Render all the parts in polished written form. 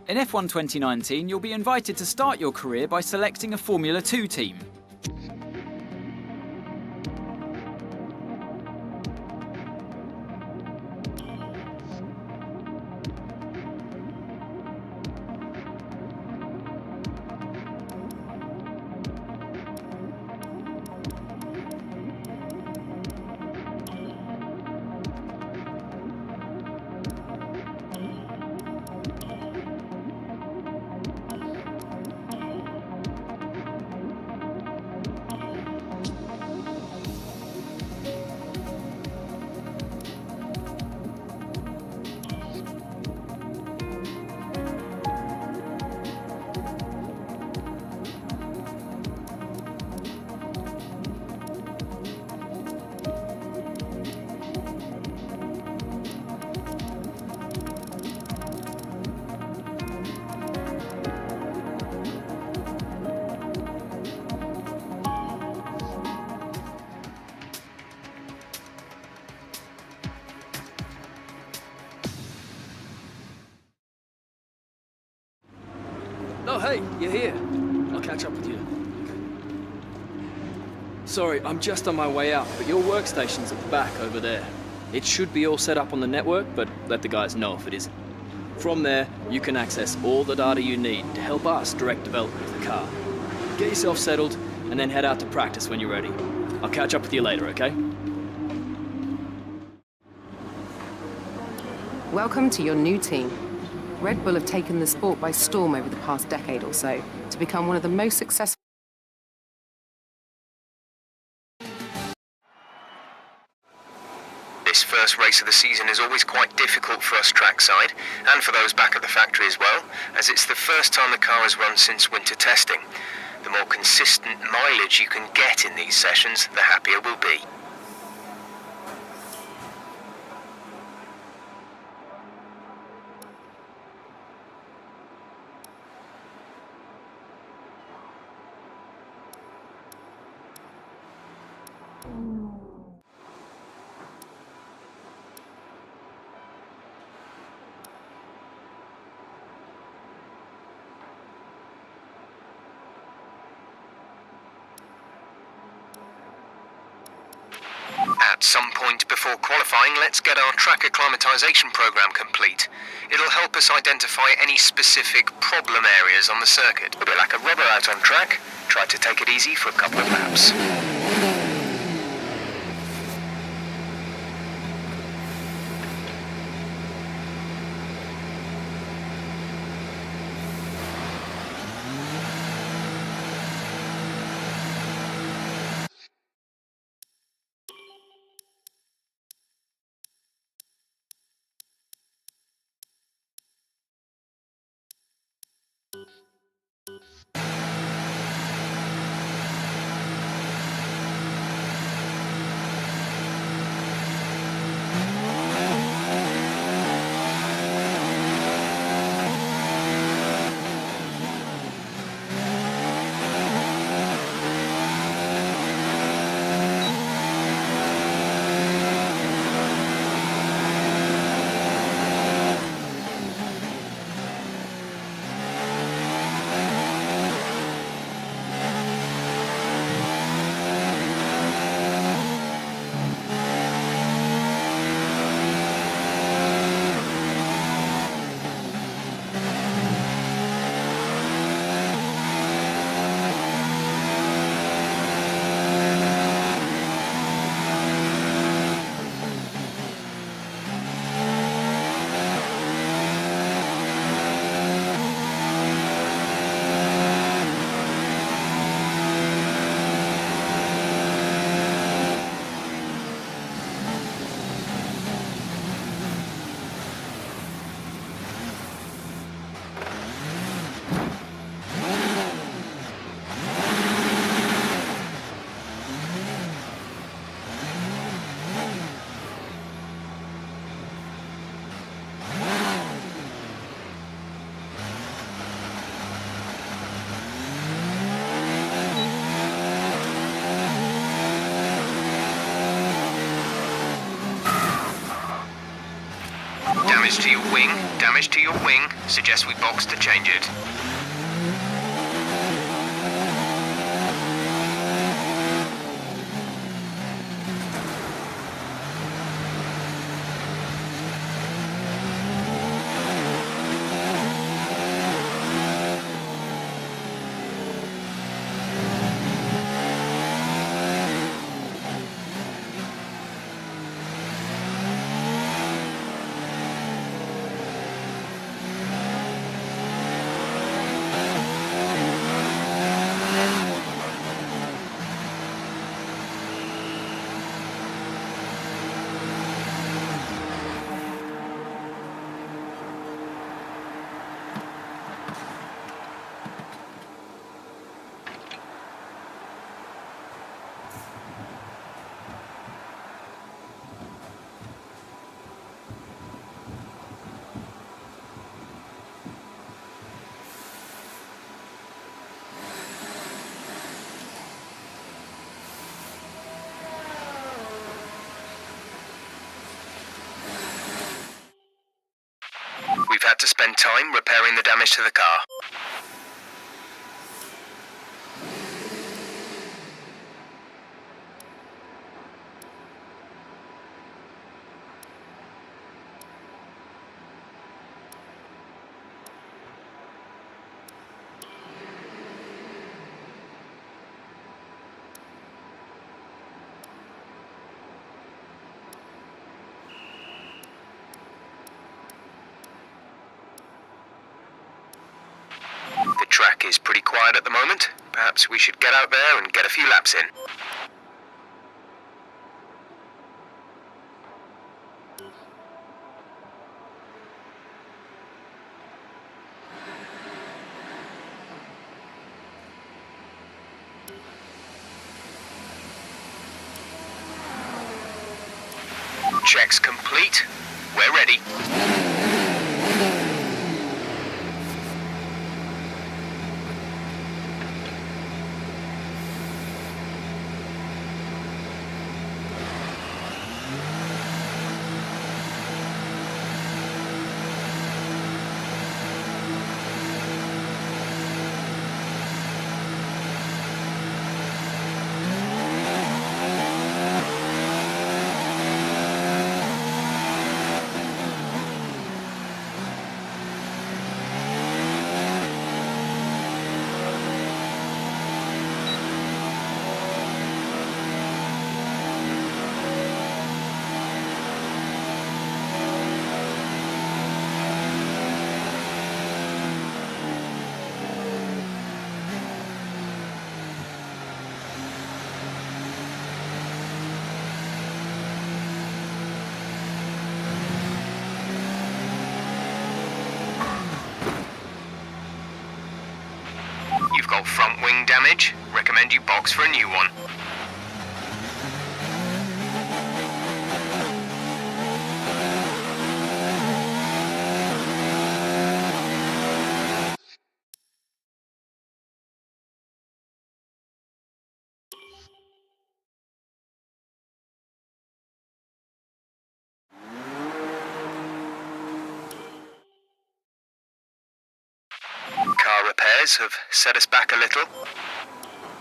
In F1 2019, you'll be invited to start your career by selecting a Formula 2 team. Oh, hey, you're here. I'll catch up with you. Sorry, I'm just on my way out, but your workstation's at the back over there. It should be all set up on the network, but let the guys know if it isn't. From there, you can access all the data you need to help us direct development of the car. Get yourself settled, and then head out to practice when you're ready. I'll catch up with you later, okay? Welcome to your new team. Red Bull have taken the sport by storm over the past decade or so to become one of the most successful. This first race of the season is always quite difficult for us trackside, and for those back at the factory as well, as it's the first time the car has run since winter testing. The more consistent mileage you can get in these sessions, the happier we'll be. At some point before qualifying, let's get our track acclimatization program complete. It'll help us identify any specific problem areas on the circuit. A bit like a rubber out on track. Try to take it easy for a couple of laps. Damage to your wing. Damage to your wing. Suggest we box to change it. We've had to spend time repairing the damage to the car. The track is pretty quiet at the moment. Perhaps we should get out there and get a few laps in. Checks complete. We're ready. You've got front wing damage. Recommend you box for a new one. Car repairs have set us back a little.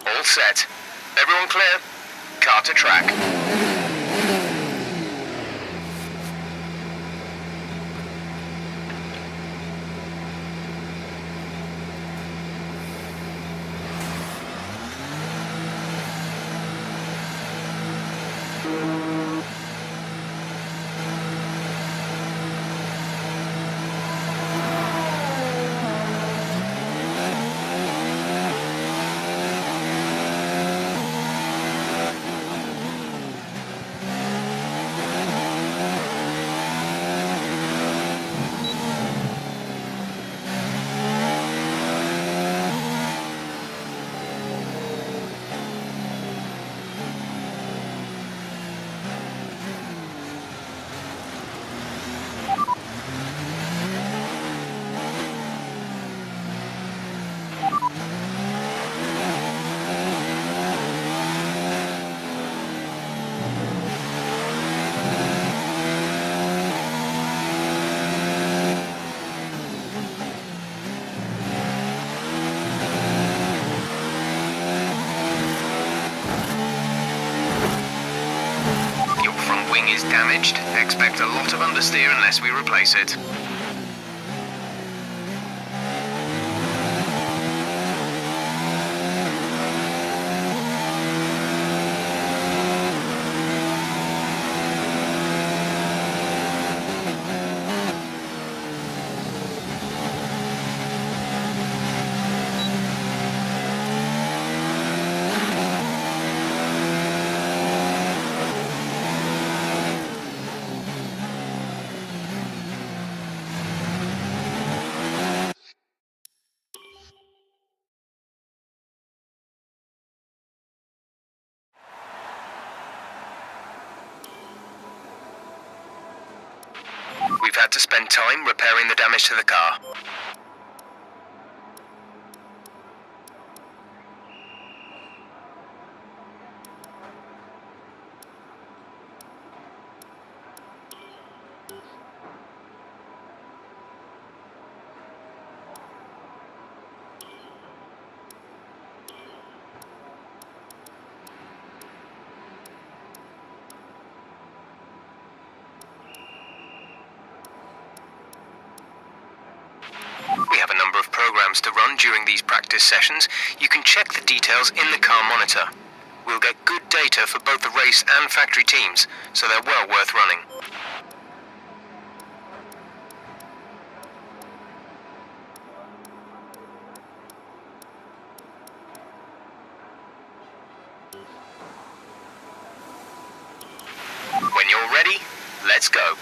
All set. Everyone clear? Car to track. is damaged. Expect a lot of understeer unless we replace it. We've had to spend time repairing the damage to the car. We have a number of programs to run during these practice sessions. You can check the details in the car monitor. We'll get good data for both the race and factory teams, so they're well worth running. When you're ready, let's go.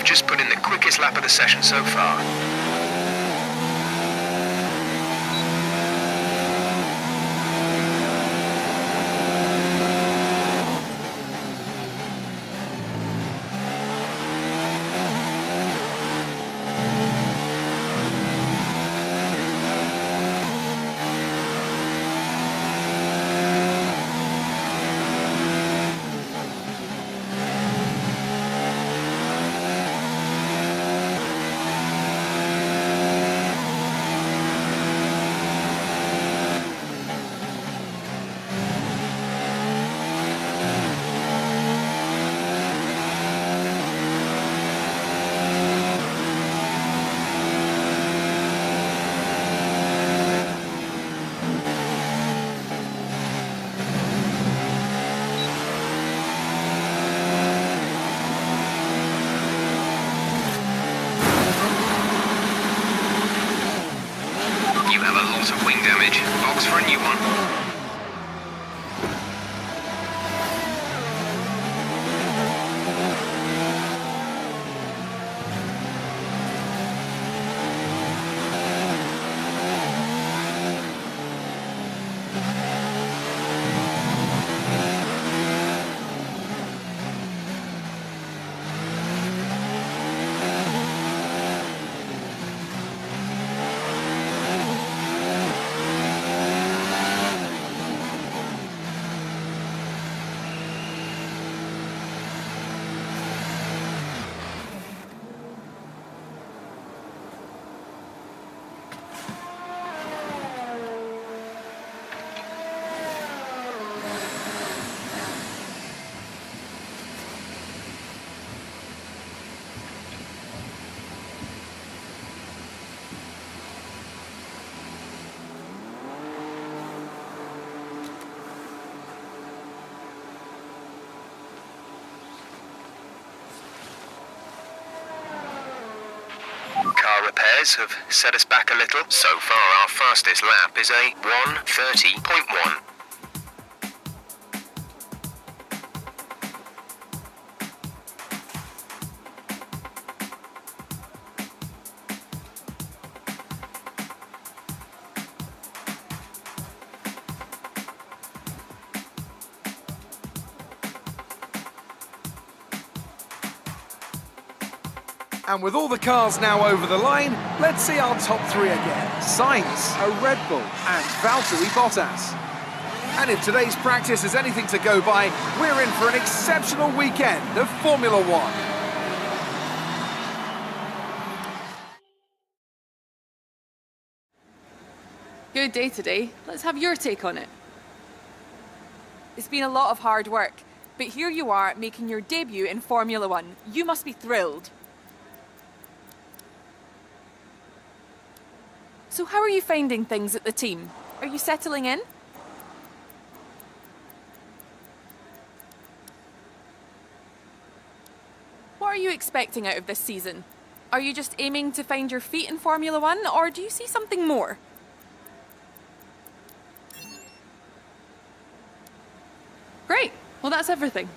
You've just put in the quickest lap of the session so far. You have a lot of wing damage. Box for a new one. Car repairs have set us back a little. So far, our fastest lap is a 1:30.1. And with all the cars now over the line, let's see our top three again. Sainz, a Red Bull, and Valtteri Bottas. And if today's practice is anything to go by, we're in for an exceptional weekend of Formula One. Good day today. Let's have your take on it. It's been a lot of hard work, but here you are making your debut in Formula One. You must be thrilled. So how are you finding things at the team? Are you settling in? What are you expecting out of this season? Are you just aiming to find your feet in Formula One, or do you see something more? Great. Well, that's everything.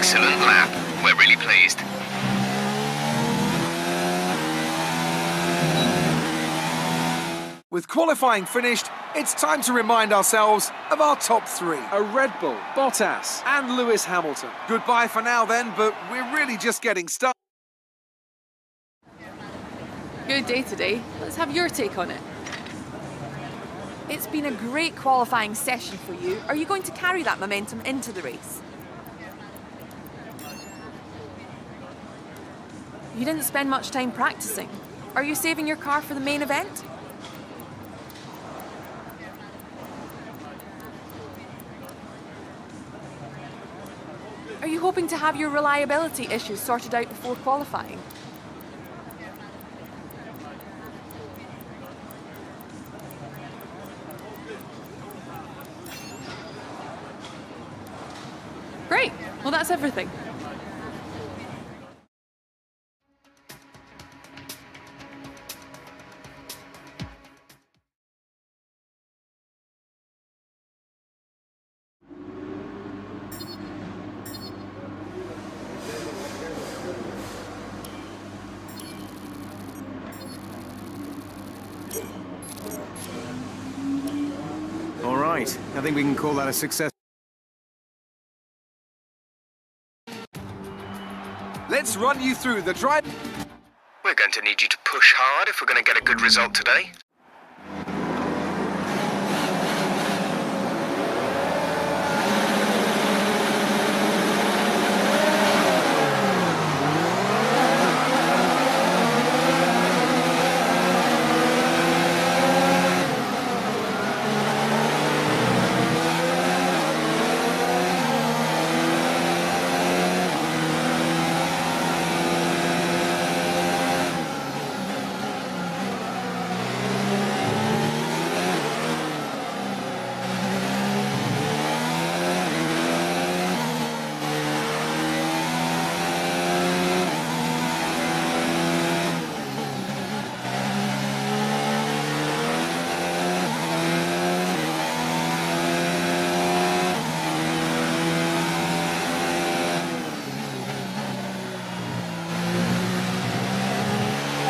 excellent lap. We're really pleased. With qualifying finished, it's time to remind ourselves of our top three. A Red Bull, Bottas and Lewis Hamilton. Goodbye for now then, but we're really just getting started. Good day today. Let's have your take on it. It's been a great qualifying session for you. Are you going to carry that momentum into the race? You didn't spend much time practicing. Are you saving your car for the main event? Are you hoping to have your reliability issues sorted out before qualifying? Great. Well, that's everything. All right, I think we can call that a success. Let's run you through the drive. We're going to need you to push hard if we're going to get a good result today.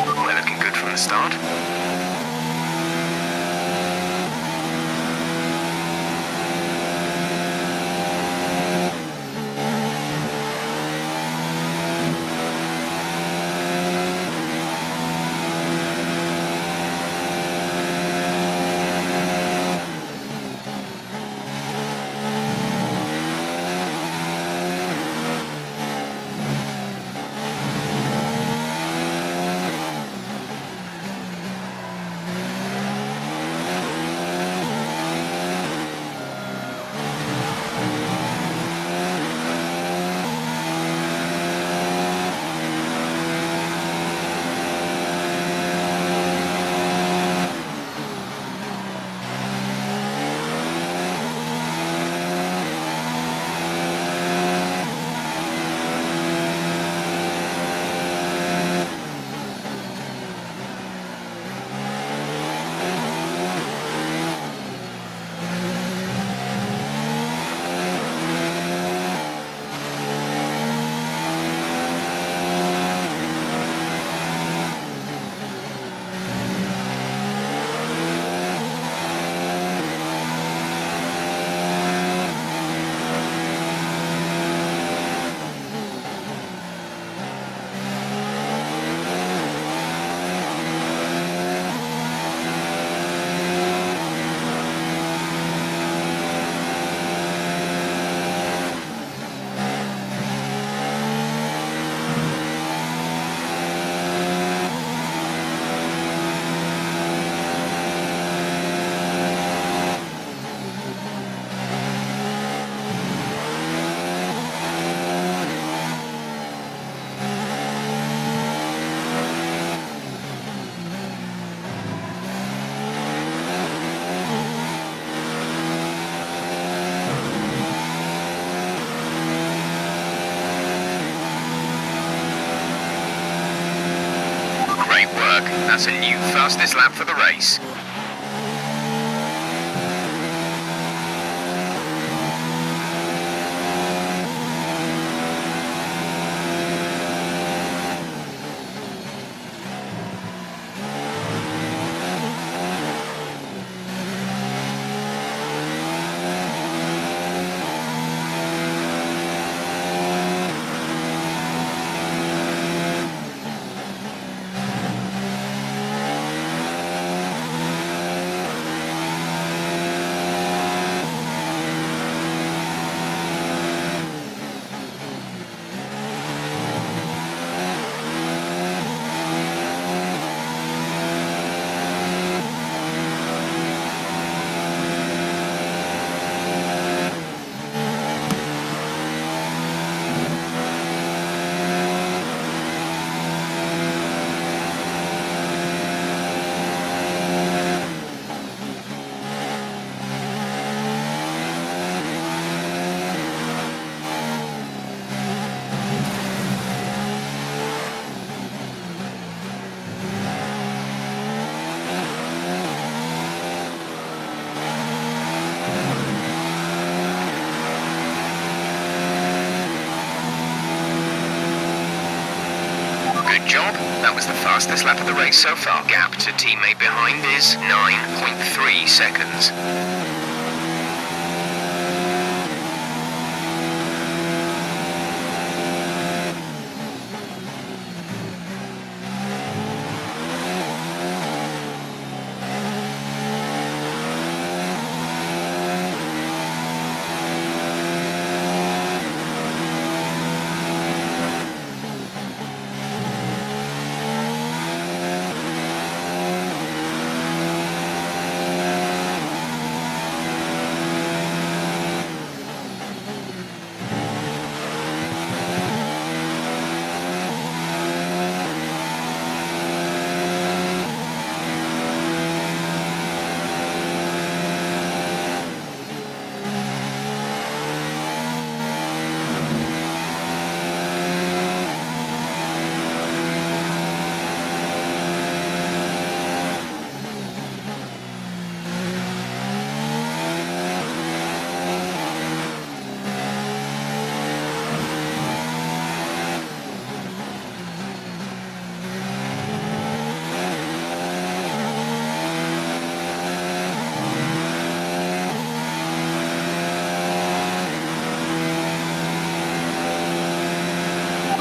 We're looking good from the start. That's a new fastest lap for the race. That was the fastest lap of the race so far. Gap to teammate behind is 9.3 seconds.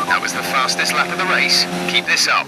That was the fastest lap of the race. Keep this up.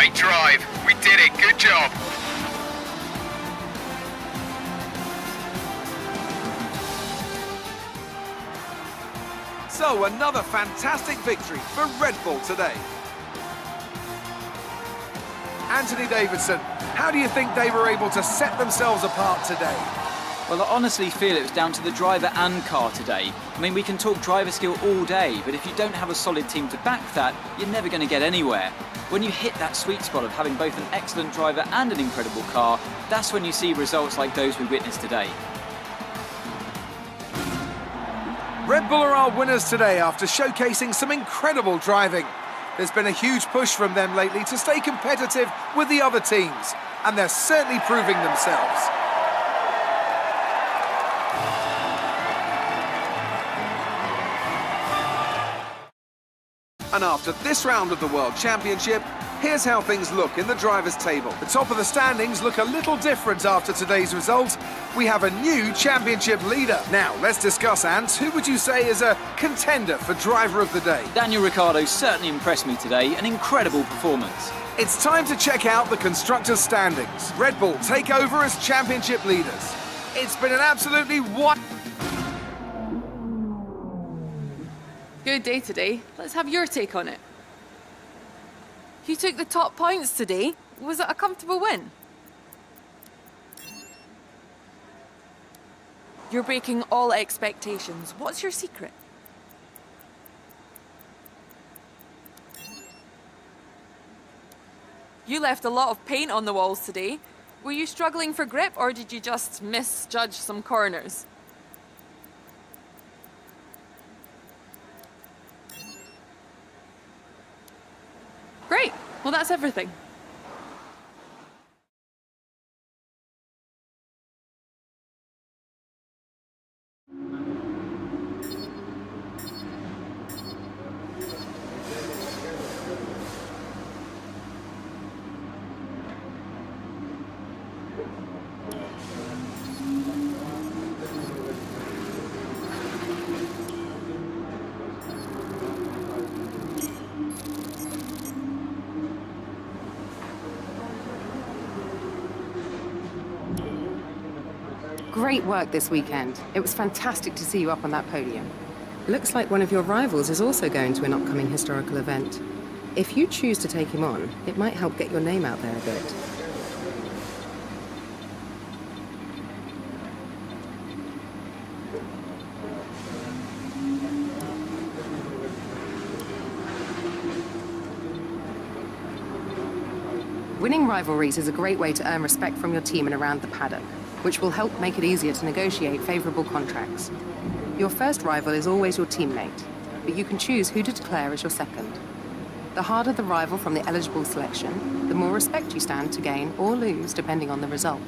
Great drive. We did it. Good job. So, another fantastic victory for Red Bull today. Anthony Davidson, how do you think they were able to set themselves apart today? Well, I honestly feel it was down to the driver and car today. I mean, we can talk driver skill all day, but if you don't have a solid team to back that, you're never going to get anywhere. When you hit that sweet spot of having both an excellent driver and an incredible car, that's when you see results like those we witnessed today. Red Bull are our winners today after showcasing some incredible driving. There's been a huge push from them lately to stay competitive with the other teams, and they're certainly proving themselves. And after this round of the World Championship, here's how things look in the drivers' table. The top of the standings look a little different after today's result. We have a new championship leader. Now, let's discuss, Ant. Who would you say is a contender for driver of the day? Daniel Ricciardo certainly impressed me today, an incredible performance. It's time to check out the constructors' standings. Red Bull take over as championship leaders. It's been an absolutely Good day today. Let's have your take on it. You took the top points today. Was it a comfortable win? You're breaking all expectations. What's your secret? You left a lot of paint on the walls today. Were you struggling for grip, or did you just misjudge some corners? Well, that's everything. Great work this weekend. It was fantastic to see you up on that podium. Looks like one of your rivals is also going to an upcoming historical event. If you choose to take him on, it might help get your name out there a bit. Winning rivalries is a great way to earn respect from your team and around the paddock, which will help make it easier to negotiate favourable contracts. Your first rival is always your teammate, but you can choose who to declare as your second. The harder the rival from the eligible selection, the more respect you stand to gain or lose depending on the result.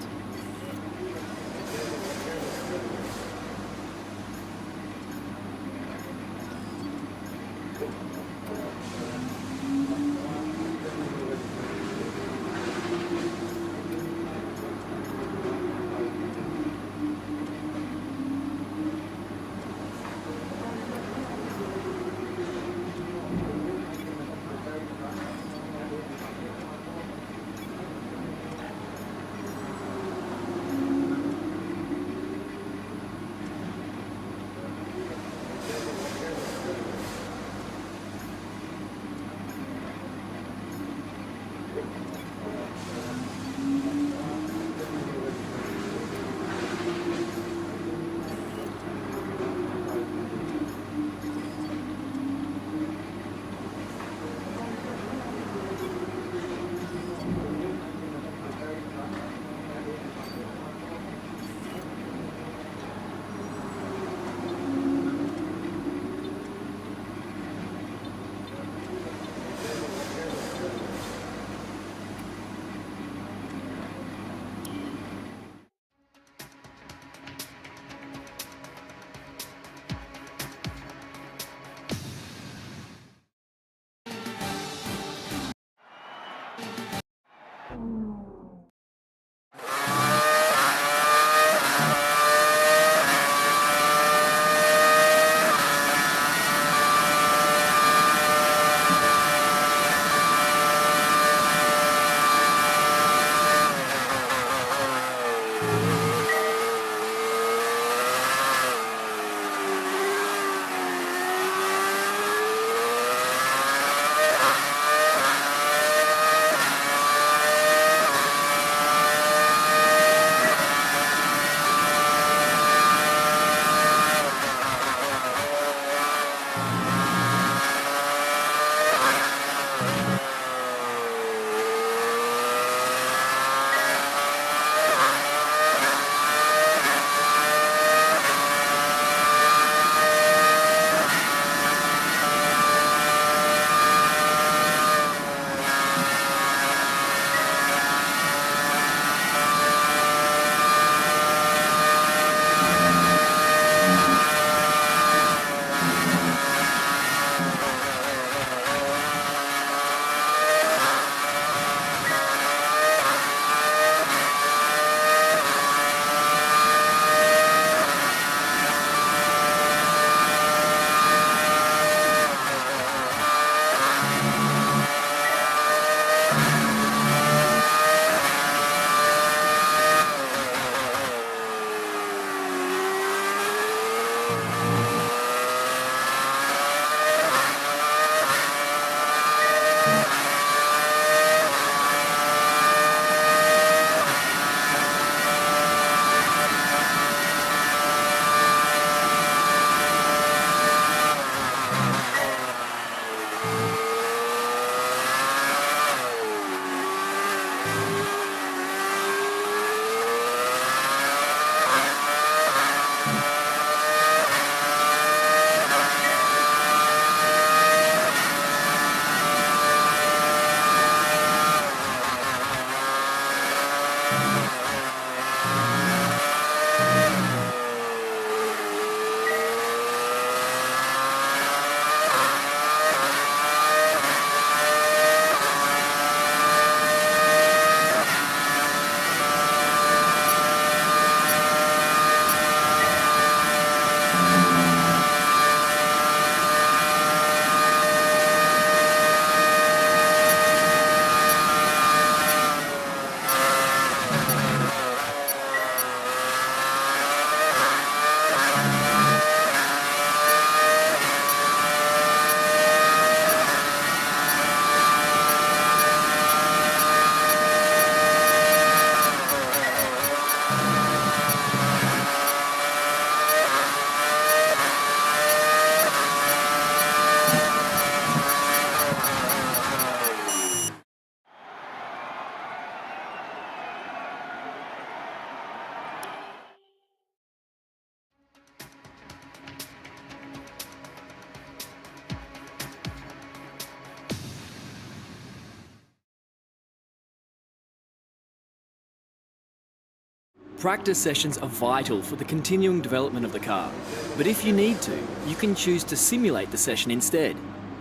Practice sessions are vital for the continuing development of the car, but if you need to, you can choose to simulate the session instead.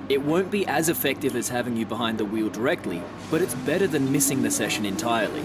It won't be as effective as having you behind the wheel directly, but it's better than missing the session entirely.